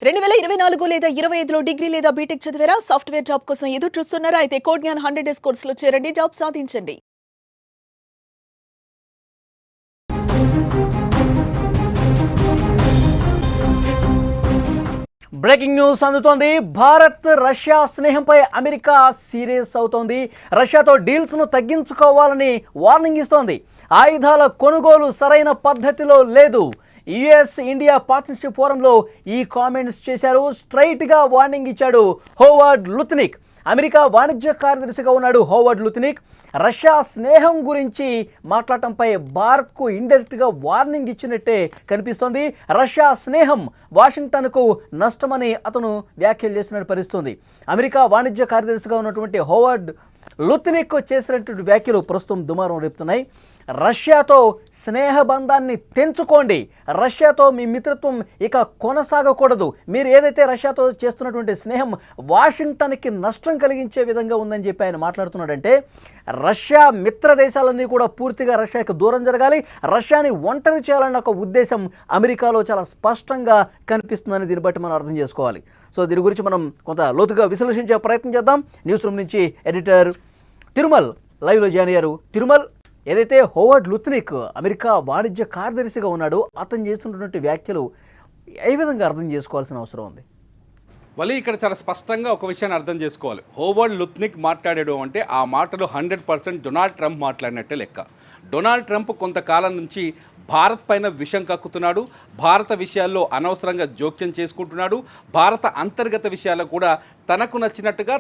2024 లేదా 25లో డిగ్రీ లేదా బీటెక్ చదివారా? సాఫ్ట్‌వేర్ జాబ్ కోసం ఎదురు చూస్తున్నారా? అయితే కోడ్ జ్ఞాన్ 100 డేస్ కోర్సులో చేరండి. జాబ్ సాధించండి. బ్రేకింగ్ న్యూస్ అందుతోంది. భారత్ రష్యా స్నేహంపై అమెరికా సీరియస్ అవుతోంది. రష్యాతో డీల్స్ను తగ్గించుకోవాలని వార్నింగ్ ఇస్తోంది. ఆయుధాల కొనుగోలు సరైన పద్ధతిలో లేదు. యుఎస్ ఇండియా పార్ట్నర్షిప్ ఫోరంలో ఈ కామెంట్స్ చేశారు. స్ట్రైట్గా వార్నింగ్ ఇచ్చాడు హోవర్డ్ లుత్నిక్. అమెరికా వాణిజ్య కార్యదర్శిగా ఉన్నాడు హోవర్డ్ లుత్నిక్. రష్యా స్నేహం గురించి మాట్లాడటంపై భారత్కు ఇండైరెక్ట్గా వార్నింగ్ ఇచ్చినట్టే కనిపిస్తోంది. రష్యా స్నేహం వాషింగ్టన్కు నష్టమని అతను వ్యాఖ్యలు చేసిన పరిస్థితుంది. అమెరికా వాణిజ్య కార్యదర్శిగా ఉన్నటువంటి హోవర్డ్ లుత్నిక్ చేసినటువంటి వ్యాఖ్యలు ప్రస్తుతం దుమారం రేపుతున్నాయి. రష్యాతో స్నేహబంధాన్ని తెంచుకోండి. రష్యాతో మీ మిత్రత్వం ఇక కొనసాగకూడదు. మీరు ఏదైతే రష్యాతో చేస్తున్నటువంటి స్నేహం వాషింగ్టన్కి నష్టం కలిగించే విధంగా ఉందని చెప్పి ఆయన మాట్లాడుతున్నాడంటే, రష్యా మిత్ర దేశాలన్నీ కూడా పూర్తిగా రష్యాకి దూరం జరగాలి, రష్యాని ఒంటరి చేయాలన్న ఒక ఉద్దేశం అమెరికాలో చాలా స్పష్టంగా కనిపిస్తుందని దీన్ని బట్టి మనం అర్థం చేసుకోవాలి. సో దీని గురించి మనం కొంత లోతుగా విశ్లేషించే ప్రయత్నం చేద్దాం. న్యూస్ రూమ్ నుంచి ఎడిటర్ తిరుమల్ లైవ్లో జాయిన్ అయ్యారు. తిరుమల్, ఏదైతే హోవర్డ్ లుత్నిక్ అమెరికా వాణిజ్య కార్యదర్శిగా ఉన్నాడో అతను చేస్తున్నటువంటి వ్యాఖ్యలు ఏ విధంగా అర్థం చేసుకోవాల్సిన అవసరం ఉంది? మళ్ళీ ఇక్కడ చాలా స్పష్టంగా ఒక విషయాన్ని అర్థం చేసుకోవాలి. హోవర్డ్ లుత్నిక్ మాట్లాడాడు అంటే ఆ మాటలు 100% డొనాల్డ్ ట్రంప్ మాట్లాడినట్టే లెక్క. డొనాల్డ్ ట్రంప్ కొంతకాలం నుంచి భారత్ పైన విషం కక్కుతున్నాడు. భారత విషయాల్లో అనవసరంగా జోక్యం చేసుకుంటున్నాడు. భారత అంతర్గత విషయాల్లో కూడా తనకు నచ్చినట్టుగా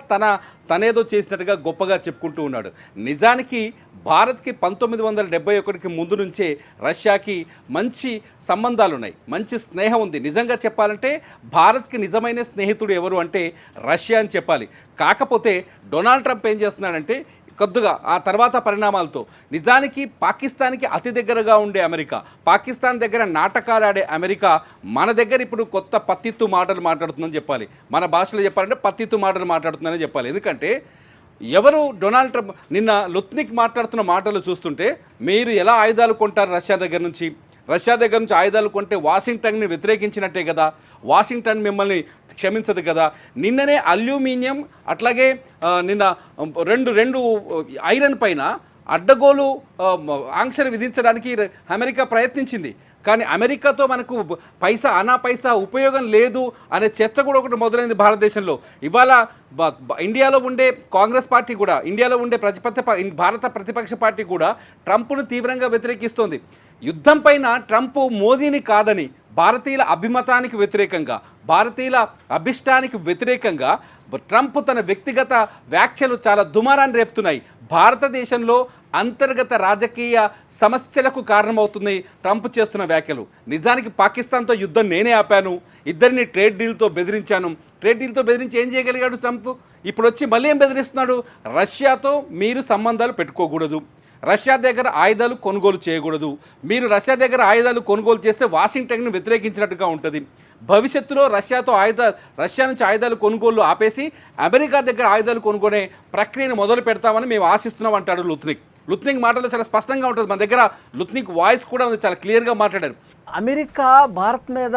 తనేదో చేసినట్టుగా గొప్పగా చెప్పుకుంటూ ఉన్నాడు. నిజానికి భారత్కి 1971కి ముందు నుంచే రష్యాకి మంచి సంబంధాలు ఉన్నాయి, మంచి స్నేహం ఉంది. నిజంగా చెప్పాలంటే భారత్కి నిజమైన స్నేహితుడు ఎవరు అంటే రష్యా అని చెప్పాలి. కాకపోతే డొనాల్డ్ ట్రంప్ ఏం చేస్తున్నాడంటే కొద్దిగా ఆ తర్వాత పరిణామాలతో నిజానికి పాకిస్తాన్కి అతి దగ్గరగా ఉండే అమెరికా, పాకిస్తాన్ దగ్గర నాటకాలు ఆడే అమెరికా మన దగ్గర ఇప్పుడు కొత్త పత్తిత్తు మాటలు మాట్లాడుతుందని చెప్పాలి. మన భాషలో చెప్పాలంటే పత్తిత్తు మాటలు మాట్లాడుతుందని చెప్పాలి. ఎందుకంటే ఎవరు డొనాల్డ్ ట్రంప్ నిన్న లుత్నిక్ మాట్లాడుతున్న మాటలు చూస్తుంటే, మీరు ఎలా ఆయుధాలు కొంటారు రష్యా దగ్గర నుంచి ఆయుధాలు కొంటే వాషింగ్టన్ని వ్యతిరేకించినట్టే కదా, వాషింగ్టన్ మిమ్మల్ని క్షమించదు కదా. నిన్ననే అల్యూమినియం అట్లాగే నిన్న రెండు ఐరన్ పైన అడ్డగోలు ఆంక్షలు విధించడానికి అమెరికా ప్రయత్నించింది. కానీ అమెరికాతో మనకు పైసా ఉపయోగం లేదు అనే చర్చ కూడా ఒకటి మొదలైంది భారతదేశంలో. ఇవాళ ఇండియాలో ఉండే కాంగ్రెస్ పార్టీ కూడా, ఇండియాలో ఉండే భారత ప్రతిపక్ష పార్టీ కూడా ట్రంప్ను తీవ్రంగా వ్యతిరేకిస్తోంది. యుద్ధం పైన ట్రంప్ మోదీని కాదని భారతీయుల అభిమతానికి వ్యతిరేకంగా, భారతీయుల అభిష్టానికి వ్యతిరేకంగా ట్రంప్ తన వ్యక్తిగత వ్యాఖ్యలు చాలా దుమారాన్ని రేపుతున్నాయి. భారతదేశంలో అంతర్గత రాజకీయ సమస్యలకు కారణమవుతుంది ట్రంప్ చేస్తున్న వ్యాఖ్యలు. నిజానికి పాకిస్తాన్తో యుద్ధం నేనే ఆపాను, ఇద్దరిని ట్రేడ్ డీల్తో బెదిరించి ఏం చేయగలిగాడు ట్రంప్? ఇప్పుడు వచ్చి మళ్ళీ ఏం బెదిరిస్తున్నాడు? రష్యాతో మీరు సంబంధాలు పెట్టుకోకూడదు, రష్యా దగ్గర ఆయుధాలు కొనుగోలు చేయకూడదు, మీరు రష్యా దగ్గర ఆయుధాలు కొనుగోలు చేస్తే వాషింగ్టన్ను వ్యతిరేకించినట్టుగా ఉంటుంది, భవిష్యత్తులో రష్యా నుంచి ఆయుధాలు కొనుగోలు ఆపేసి అమెరికా దగ్గర ఆయుధాలు కొనుగోనే ప్రక్రియను మొదలు పెడతామని మేము ఆశిస్తున్నాం అంటాడు లుత్నిక్ మాటలు చాలా స్పష్టంగా ఉంటుంది. మన దగ్గర లుత్నిక్ వాయిస్ కూడా ఉంది, చాలా క్లియర్గా మాట్లాడారు. అమెరికా భారత్ మీద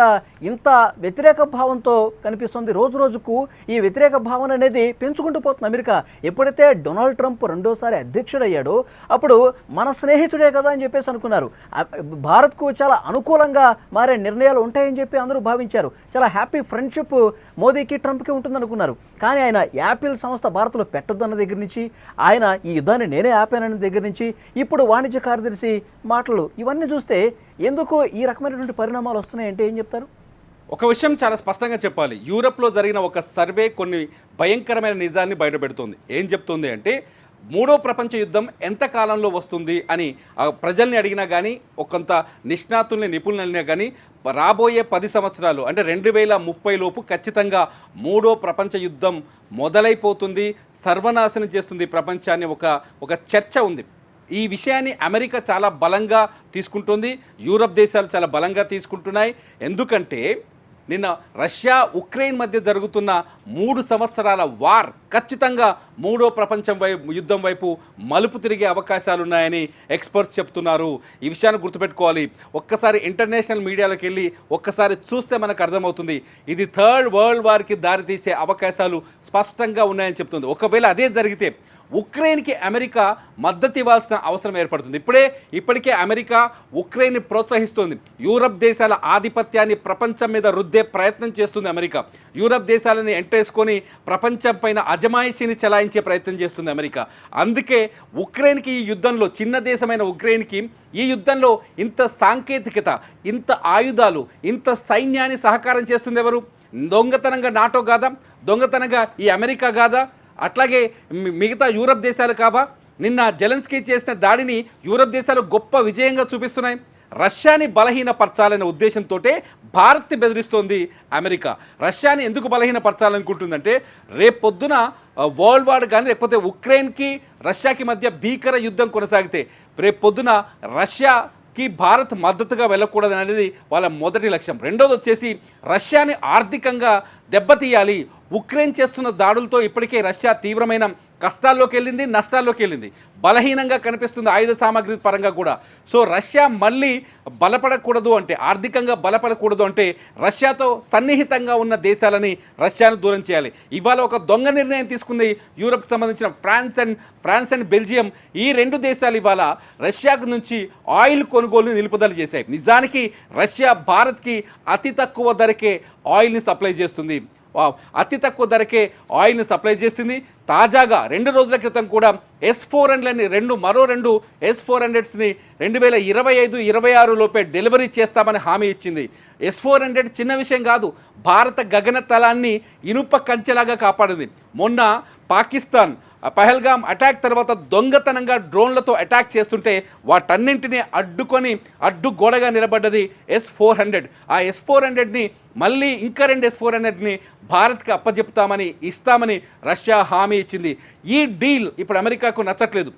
ఇంత వ్యతిరేక భావంతో కనిపిస్తుంది. రోజు రోజుకు ఈ వ్యతిరేక భావన అనేది పెంచుకుంటూ పోతుంది అమెరికా. ఎప్పుడైతే డొనాల్డ్ ట్రంప్ రెండోసారి అధ్యక్షుడయ్యాడో అప్పుడు మన స్నేహితుడే కదా అని చెప్పేసి అనుకున్నారు. భారత్కు చాలా అనుకూలంగా మారే నిర్ణయాలు ఉంటాయని చెప్పి అందరూ భావించారు. చాలా హ్యాపీ ఫ్రెండ్షిప్ మోదీకి ట్రంప్కి ఉంటుందనుకున్నారు. కానీ ఆయన యాపిల్ సంస్థ భారత్లో పెట్టొద్దన్న దగ్గర నుంచి, ఆయన ఈ యుద్ధాన్ని నేనే ఆపానన్న దగ్గర నుంచి, ఇప్పుడు వాణిజ్య కార్యదర్శి మాటలు, ఇవన్నీ చూస్తే ఎందుకు ఈ రకమైనటువంటి పరిణామాలు వస్తున్నాయంటే ఏం చెప్తారు? ఒక విషయం చాలా స్పష్టంగా చెప్పాలి. యూరప్లో జరిగిన ఒక సర్వే కొన్ని భయంకరమైన నిజాన్ని బయటపెడుతుంది. ఏం చెప్తుంది అంటే, మూడో ప్రపంచ యుద్ధం ఎంత కాలంలో వస్తుంది అని ప్రజల్ని అడిగినా కానీ, కొంత నిష్ణాతుల్ని నిపుణులని కానీ, రాబోయే 10 సంవత్సరాలు అంటే 2030 లోపు ఖచ్చితంగా మూడో ప్రపంచ యుద్ధం మొదలైపోతుంది, సర్వనాశనం చేస్తుంది ప్రపంచాన్ని ఒక చర్చ ఉంది. ఈ విషయాన్ని అమెరికా చాలా బలంగా తీసుకుంటుంది, యూరప్ దేశాలు చాలా బలంగా తీసుకుంటున్నాయి. ఎందుకంటే నిన్న రష్యా ఉక్రెయిన్ మధ్య జరుగుతున్న 3 సంవత్సరాల వార్ ఖచ్చితంగా మూడో ప్రపంచం యుద్ధం వైపు మలుపు తిరిగే అవకాశాలు ఉన్నాయని ఎక్స్పర్ట్స్ చెప్తున్నారు. ఈ విషయాన్ని గుర్తుపెట్టుకోవాలి. ఒక్కసారి ఇంటర్నేషనల్ మీడియాలోకి వెళ్ళి ఒక్కసారి చూస్తే మనకు అర్థమవుతుంది. ఇది థర్డ్ వరల్డ్ వార్కి దారితీసే అవకాశాలు స్పష్టంగా ఉన్నాయని చెప్తుంది. ఒకవేళ అదే జరిగితే ఉక్రెయిన్కి అమెరికా మద్దతు ఇవ్వాల్సిన అవసరం ఏర్పడుతుంది. ఇప్పటికే అమెరికా ఉక్రెయిన్ని ప్రోత్సహిస్తుంది. యూరప్ దేశాల ఆధిపత్యాన్ని ప్రపంచం మీద రుద్దే ప్రయత్నం చేస్తుంది అమెరికా. యూరప్ దేశాలని ఎంటేసుకొని ప్రపంచం పైన అజమాయిషీని చెలాయించే ప్రయత్నం చేస్తుంది అమెరికా. అందుకే ఉక్రెయిన్కి ఈ యుద్ధంలో, చిన్న దేశమైన ఉక్రెయిన్కి ఈ యుద్ధంలో ఇంత సాంకేతికత, ఇంత ఆయుధాలు, ఇంత సైన్యాన్ని సహకారం చేస్తుంది ఎవరు? దొంగతనంగా నాటో కాదా? దొంగతనంగా ఈ అమెరికా కాదా? అట్లాగే మిగతా యూరప్ దేశాలు కావా? నిన్న జెలెన్స్కీ చేసిన దాడిని యూరప్ దేశాలు గొప్ప విజయంగా చూపిస్తున్నాయి. రష్యాని బలహీనపరచాలనే ఉద్దేశంతో భారత్ని బెదిరిస్తోంది అమెరికా. రష్యాని ఎందుకు బలహీనపరచాలనుకుంటుందంటే రేపొద్దున వరల్డ్ వార్ కానీ లేకపోతే ఉక్రెయిన్కి రష్యాకి మధ్య భీకర యుద్ధం కొనసాగితే రేపొద్దున రష్యాకి భారత్ మద్దతుగా వెళ్ళకూడదు అనేది వాళ్ళ మొదటి లక్ష్యం. రెండోది వచ్చేసి రష్యాని ఆర్థికంగా దెబ్బతీయాలి. ఉక్రెయిన్ చేస్తున్న దాడులతో ఇప్పటికే రష్యా తీవ్రమైన కష్టాల్లోకి వెళ్ళింది, నష్టాల్లోకి వెళ్ళింది, బలహీనంగా కనిపిస్తుంది ఆయుధ సామాగ్రి పరంగా కూడా. సో రష్యా మళ్ళీ బలపడకూడదు అంటే, ఆర్థికంగా బలపడకూడదు అంటే రష్యాతో సన్నిహితంగా ఉన్న దేశాలని రష్యాను దూరం చేయాలి. ఇవాళ ఒక దొంగ నిర్ణయం తీసుకుంది యూరప్కి సంబంధించిన ఫ్రాన్స్ అండ్ బెల్జియం. ఈ రెండు దేశాలు ఇవాళ రష్యాకు నుంచి ఆయిల్ కొనుగోలుని నిలుపుదల చేశాయి. నిజానికి రష్యా భారత్కి అతి తక్కువ ధరకే ఆయిల్ని సప్లై చేస్తుంది. అతి తక్కువ ధరకే ఆయిల్ని సప్లై చేసింది. తాజాగా 2 రోజుల క్రితం కూడా S-400లని మరో రెండు S-400స్ని 2025-26 లోపే డెలివరీ చేస్తామని హామీ ఇచ్చింది. S-400 చిన్న విషయం కాదు. భారత గగన తలాన్ని ఇనుప కంచెలాగా కాపాడింది. మొన్న పాకిస్తాన్ పహల్గామ్ అటాక్ తర్వాత దొంగతనంగా డ్రోన్లతో అటాక్ చేస్తుంటే వాటన్నింటినీ అడ్డుగోడగా నిలబడ్డది S-400. ఆ S-400ని మళ్ళీ ఇంకా 2 S-400ని భారత్కి అప్పచెప్తామని, ఇస్తామని రష్యా హామీ ఇచ్చింది. ఈ డీల్ ఇప్పుడు అమెరికాకు నచ్చట్లేదు.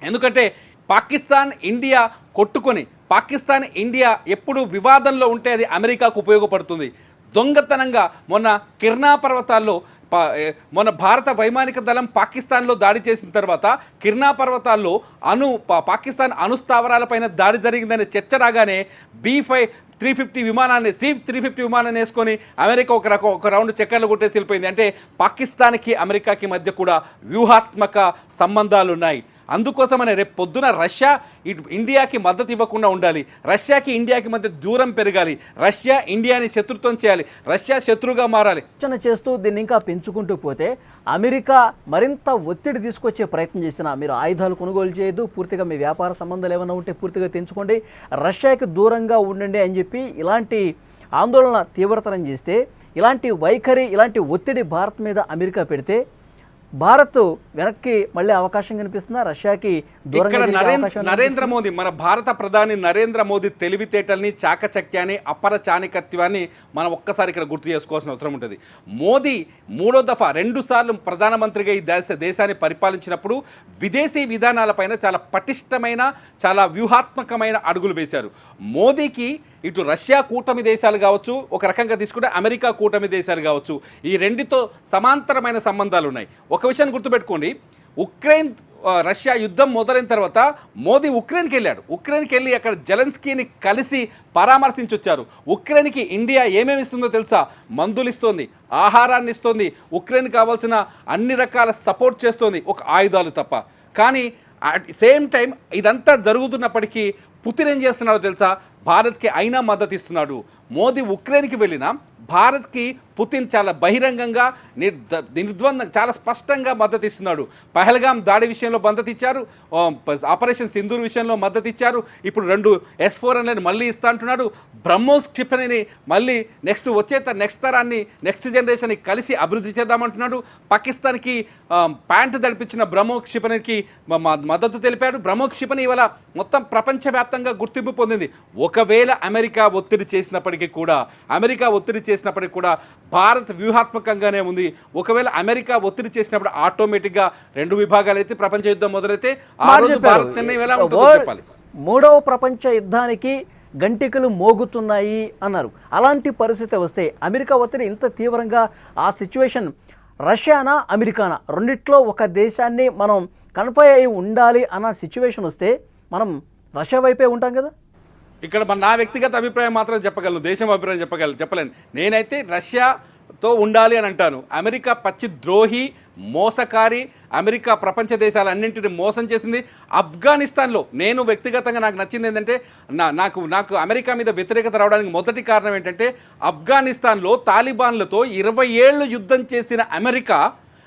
ఎందుకంటే పాకిస్తాన్ ఇండియా కొట్టుకొని, పాకిస్తాన్ ఇండియా ఎప్పుడు వివాదంలో ఉంటే అది అమెరికాకు ఉపయోగపడుతుంది. దొంగతనంగా మొన్న కిర్నా పర్వతాల్లో మొన్న భారత వైమానిక దళం పాకిస్తాన్లో దాడి చేసిన తర్వాత కిర్నా పర్వతాల్లో పాకిస్తాన్ అణుస్థావరాలపైన దాడి జరిగిందనే చర్చ రాగానే B-350 విమానాన్ని, C-350 విమానాన్ని వేసుకొని అమెరికా ఒక రౌండ్ చక్కర్లు కొట్టేసి వెళ్ళిపోయింది. అంటే పాకిస్తాన్కి అమెరికాకి మధ్య కూడా వ్యూహాత్మక సంబంధాలు ఉన్నాయి. అందుకోసమనే రేపు పొద్దున రష్యా ఇండియాకి మద్దతు ఇవ్వకుండా ఉండాలి. రష్యాకి ఇండియాకి మధ్య దూరం పెరగాలి. రష్యా ఇండియాని శత్రుత్వం చేయాలి. రష్యా శత్రువుగా మారాలి. చేస్తూ దీన్ని ఇంకా పెంచుకుంటూ పోతే అమెరికా మరింత ఒత్తిడి తీసుకొచ్చే ప్రయత్నం చేసినా మీరు ఆయుధాలు కొనుగోలు చేయొద్దు, పూర్తిగా మీ వ్యాపార సంబంధాలు ఏమైనా ఉంటే పూర్తిగా తెంచుకోండి, రష్యాకి దూరంగా ఉండండి అని చెప్పి ఇలాంటి ఆందోళన తీవ్రతరం చేస్తే, ఇలాంటి వైఖరి, ఇలాంటి ఒత్తిడి భారత్ మీద అమెరికా పెడితే భారత్ వెనక్కి మళ్ళీ అవకాశం కనిపిస్తుందా? రష్యాకి నరేంద్ర మోదీ, మన భారత ప్రధాని నరేంద్ర మోదీ తెలివితేటల్ని, చాకచక్యాన్ని, అపర చాణికత్వాన్ని మనం ఒక్కసారి ఇక్కడ గుర్తు చేసుకోవాల్సిన అవసరం ఉంటుంది. మోదీ 3వ దఫా 2 సార్లు ప్రధానమంత్రిగా ఈ దేశాన్ని పరిపాలించినప్పుడు విదేశీ విధానాలపైన చాలా పటిష్టమైన, చాలా వ్యూహాత్మకమైన అడుగులు వేశారు. మోదీకి ఇటు రష్యా కూటమి దేశాలు కావచ్చు, ఒక రకంగా తీసుకుంటే అమెరికా కూటమి దేశాలు కావచ్చు, ఈ రెండితో సమాంతరమైన సంబంధాలు ఉన్నాయి. ఒక విషయాన్ని గుర్తుపెట్టుకోండి, రష్యా యుద్ధం మొదలైన తర్వాత మోదీ ఉక్రెయిన్కి వెళ్ళాడు. ఉక్రెయిన్కి వెళ్ళి అక్కడ జెలెన్స్కీని కలిసి పరామర్శించి వచ్చారు. ఉక్రెయిన్కి ఇండియా ఏమేమి ఇస్తుందో తెలుసా? మందులు ఇస్తోంది, ఆహారాన్ని ఇస్తోంది, ఉక్రెయిన్ కావాల్సిన అన్ని రకాల సపోర్ట్ చేస్తోంది, ఒక ఆయుధాలు తప్ప. కానీ అట్ సేమ్ టైం ఇదంతా జరుగుతున్నప్పటికీ పుతిన్ ఏం చేస్తున్నాడో తెలుసా? భారత్కి అయినా మద్దతు ఇస్తున్నాడు. మోదీ ఉక్రెయిన్కి వెళ్ళినా భారత్కి పుతిన్ చాలా బహిరంగంగా నిర్ద్వంద్వ చాలా స్పష్టంగా మద్దతు ఇస్తున్నాడు. పహల్గామ్ దాడి విషయంలో మద్దతు ఇచ్చారు, ఆపరేషన్ సింధూర్ విషయంలో మద్దతు ఇచ్చారు. ఇప్పుడు 2 S-400ని మళ్ళీ ఇస్తా అంటున్నాడు. బ్రహ్మోస్ క్షిపణిని మళ్ళీ నెక్స్ట్ తరాన్ని, నెక్స్ట్ జనరేషన్ని కలిసి అభివృద్ధి చేద్దామంటున్నాడు. పాకిస్తాన్కి ప్యాంటు దడిపించిన బ్రహ్మోస్ క్షిపణికి మద్దతు తెలిపాడు. బ్రహ్మోస్ క్షిపణి ఇవాళ మొత్తం ప్రపంచవ్యాప్తంగా గుర్తింపు పొందింది. ఒకవేళ అమెరికా ఒత్తిడి చేసినప్పటికీ కూడా భారత్ వ్యూహాత్మకంగానే ఉంది. ఒకవేళ అమెరికా ఒత్తిడి చేసినప్పుడు ఆటోమేటిక్గా 2 విభాగాలు అయితే ప్రపంచ యుద్ధం మొదలైతే ఆ రోజు భారత్ నిర్ణయం ఎలా ఉంటుందో చెప్పాలి. 3వ ప్రపంచ యుద్ధానికి గంటికలు మోగుతున్నాయి అన్నారు. అలాంటి పరిస్థితి వస్తే అమెరికా ఒత్తిడి ఇంత తీవ్రంగా ఆ సిచ్యువేషన్ రష్యానా అమెరికానా రెండిట్లో ఒక దేశాన్ని మనం కన్ఫై అయి ఉండాలి అన్న సిచ్యువేషన్ వస్తే మనం రష్యా వైపే ఉంటాం కదా. ఇక్కడ నా వ్యక్తిగత అభిప్రాయం మాత్రం చెప్పగలను, దేశం అభిప్రాయం చెప్పలేను. నేనైతే రష్యాతో ఉండాలి అని అంటాను. అమెరికా పచ్చి ద్రోహి, మోసకారి. అమెరికా ప్రపంచ దేశాలన్నింటినీ మోసం చేసింది. ఆఫ్ఘనిస్తాన్లో నేను వ్యక్తిగతంగా నాకు నచ్చింది ఏంటంటే నాకు అమెరికా మీద వ్యతిరేకత రావడానికి మొదటి కారణం ఏంటంటే ఆఫ్ఘనిస్తాన్లో తాలిబాన్లతో 20 ఏళ్ళు యుద్ధం చేసిన అమెరికా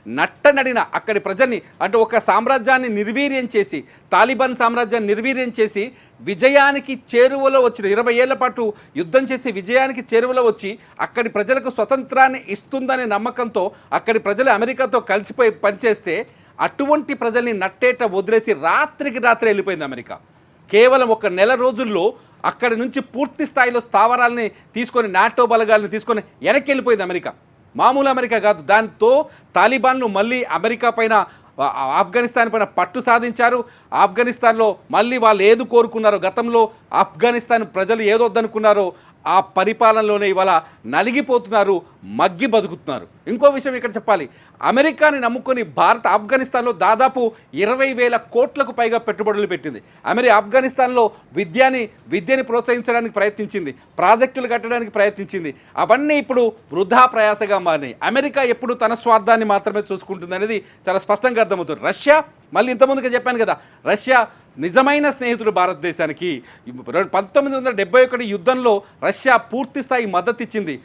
నట్టనడిన అక్కడి ప్రజల్ని అంటే ఒక సామ్రాజ్యాన్ని నిర్వీర్యం చేసి, తాలిబాన్ సామ్రాజ్యాన్ని నిర్వీర్యం చేసి విజయానికి చేరువలో వచ్చిన 20 ఏళ్ల పాటు యుద్ధం చేసి విజయానికి చేరువలో వచ్చి అక్కడి ప్రజలకు స్వతంత్రాన్ని ఇస్తుందనే నమ్మకంతో అక్కడి ప్రజలు అమెరికాతో కలిసిపోయి పనిచేస్తే అటువంటి ప్రజల్ని నట్టేట వదిలేసి రాత్రికి రాత్రి వెళ్ళిపోయింది అమెరికా. కేవలం ఒక నెల రోజుల్లో అక్కడి నుంచి పూర్తి స్థాయిలో స్థావరాలని తీసుకొని, నాటో బలగాలను తీసుకొని వెనక్కి వెళ్ళిపోయింది అమెరికా. మామూలు అమెరికా కాదు. దాంతో తాలిబాన్లు మళ్ళీ అమెరికా పైన, ఆఫ్ఘనిస్తాన్ పైన పట్టు సాధించారు. ఆఫ్ఘనిస్తాన్లో మళ్ళీ వాళ్ళు ఏది కోరుకున్నారో, గతంలో ఆఫ్ఘనిస్తాన్ ప్రజలు ఏదొద్దనుకున్నారో ఆ పరిపాలనలోనే ఇవాళ నలిగిపోతున్నారు, మగ్గి బతుకుతున్నారు. ఇంకో విషయం ఇక్కడ చెప్పాలి, అమెరికాని నమ్ముకొని భారత్ ఆఫ్ఘనిస్తాన్లో దాదాపు 20,000 కోట్లకు పైగా పెట్టుబడులు పెట్టింది. ఆఫ్ఘనిస్తాన్లో విద్యని ప్రోత్సహించడానికి ప్రయత్నించింది, ప్రాజెక్టులు కట్టడానికి ప్రయత్నించింది. అవన్నీ ఇప్పుడు వృధా ప్రయాసగా మారినాయి. అమెరికా ఎప్పుడు తన స్వార్థాన్ని మాత్రమే చూసుకుంటుంది అనేది చాలా స్పష్టంగా అర్థమవుతుంది. రష్యా, మళ్ళీ ఇంతకుముందుగా చెప్పాను కదా, రష్యా నిజమైన స్నేహితుడు భారతదేశానికి. 1971 యుద్ధంలో రష్యా పూర్తి స్థాయి మద్దతు ఇచ్చింది,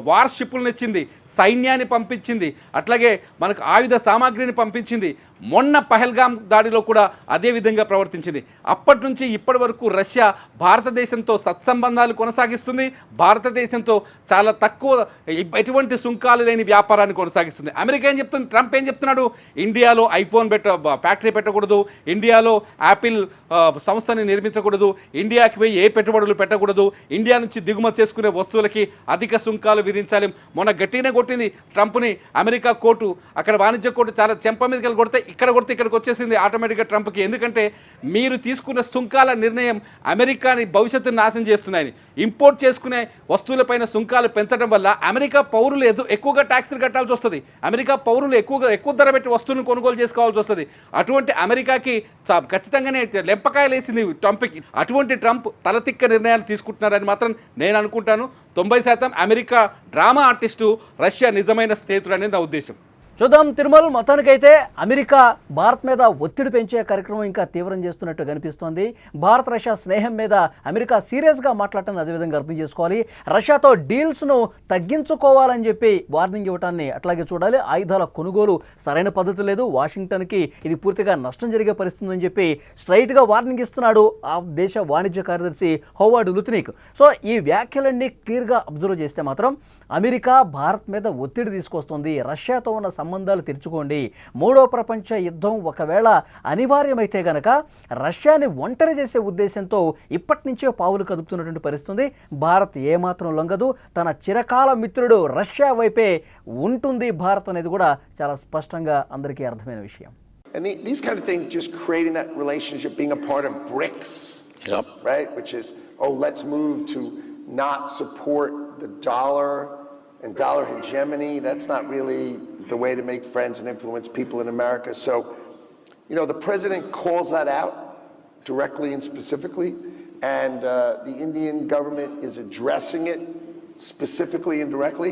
వార్ షిప్పులను ఇచ్చింది, సైన్యాన్ని పంపించింది, అట్లాగే మనకు ఆయుధ సామాగ్రిని పంపించింది. మొన్న పహల్గామ్ దాడిలో కూడా అదే విధంగా ప్రవర్తించింది. అప్పటి నుంచి ఇప్పటి వరకు రష్యా భారతదేశంతో సత్సంబంధాలు కొనసాగిస్తుంది. భారతదేశంతో చాలా తక్కువ, ఎటువంటి సుంకాలు లేని వ్యాపారాన్ని కొనసాగిస్తుంది. అమెరికా ఏం చెప్తుంది, ట్రంప్ ఏం చెప్తున్నాడు, ఇండియాలో ఐఫోన్ ఫ్యాక్టరీ పెట్టకూడదు, ఇండియాలో యాపిల్ సంస్థని నిర్మించకూడదు, ఇండియాకి పోయి ఏ పెట్టుబడులు పెట్టకూడదు, ఇండియా నుంచి దిగుమతి చేసుకునే వస్తువులకి అధిక సుంకాలు విధించాలి. మొన్న గట్టిగానే కొట్టింది ట్రంప్ని అమెరికా కోర్టు. అక్కడ వాణిజ్య కోర్టు చాలా చెంప మీదకి కొడితే ఇక్కడికి వచ్చేసింది ఆటోమేటిక్గా ట్రంప్కి. ఎందుకంటే మీరు తీసుకున్న సుంకాల నిర్ణయం అమెరికాని భవిష్యత్తును నాశనం చేస్తున్నాయని. ఇంపోర్ట్ చేసుకునే వస్తువులపైన సుంకాలు పెంచడం వల్ల అమెరికా పౌరులు ఎక్కువగా ట్యాక్సులు కట్టాల్సి వస్తుంది. అమెరికా పౌరులు ఎక్కువ ధర పెట్టి వస్తువులను కొనుగోలు చేసుకోవాల్సి వస్తుంది. అటువంటి అమెరికాకి ఖచ్చితంగానే లెంపకాయలు వేసింది ట్రంప్కి. అటువంటి ట్రంప్ తలతిక్క నిర్ణయాలు తీసుకుంటున్నారని మాత్రం నేను అనుకుంటాను. 90% అమెరికా డ్రామా ఆర్టిస్టు, రష్యా నిజమైన స్నేహితుడు అనేది నా ఉద్దేశం. చూద్దాం. తిరుమల మొత్తానికైతే అమెరికా భారత్ మీద ఒత్తిడి పెంచే కార్యక్రమం ఇంకా తీవ్రం చేస్తున్నట్టు కనిపిస్తోంది. భారత్ రష్యా స్నేహం మీద అమెరికా సీరియస్గా మాట్లాడటం అదేవిధంగా అర్థం చేసుకోవాలి. రష్యాతో డీల్స్ను తగ్గించుకోవాలని చెప్పి వార్నింగ్ ఇవ్వటాన్ని అట్లాగే చూడాలి. ఆయుధాల కొనుగోలు సరైన పద్ధతి లేదు, వాషింగ్టన్కి ఇది పూర్తిగా నష్టం జరిగే పరిస్థితి అని చెప్పి స్ట్రైట్గా వార్నింగ్ ఇస్తున్నాడు ఆ దేశ వాణిజ్య కార్యదర్శి హోవార్డ్ లుత్నిక్. సో ఈ వ్యాఖ్యలన్నీ క్లియర్గా అబ్జర్వ్ చేస్తే మాత్రం అమెరికా భారత్ మీద ఒత్తిడి తీసుకొస్తుంది. రష్యాతో ఉన్న సంబంధాలు తెరుచుకోండి, మూడో ప్రపంచ యుద్ధం ఒకవేళ అనివార్యమైతే గనక రష్యాని ఒంటరి చేసే ఉద్దేశంతో ఇప్పటి నుంచే పావులు కదుపుతున్నటువంటి పరిస్థితి. భారత్ ఏమాత్రం లొంగదు, తన చిరకాల మిత్రుడు రష్యా వైపే ఉంటుంది భారత్ అనేది కూడా చాలా స్పష్టంగా అందరికీ అర్థమైన విషయం. And these kind of things, just creating that relationship, being a part of BRICS, Yep. right? Which is, let's move to not support the dollar and dollar hegemony. That's not really the way to make friends and influence people in America. So, the president calls that out directly and specifically, and the Indian government is addressing it specifically and directly.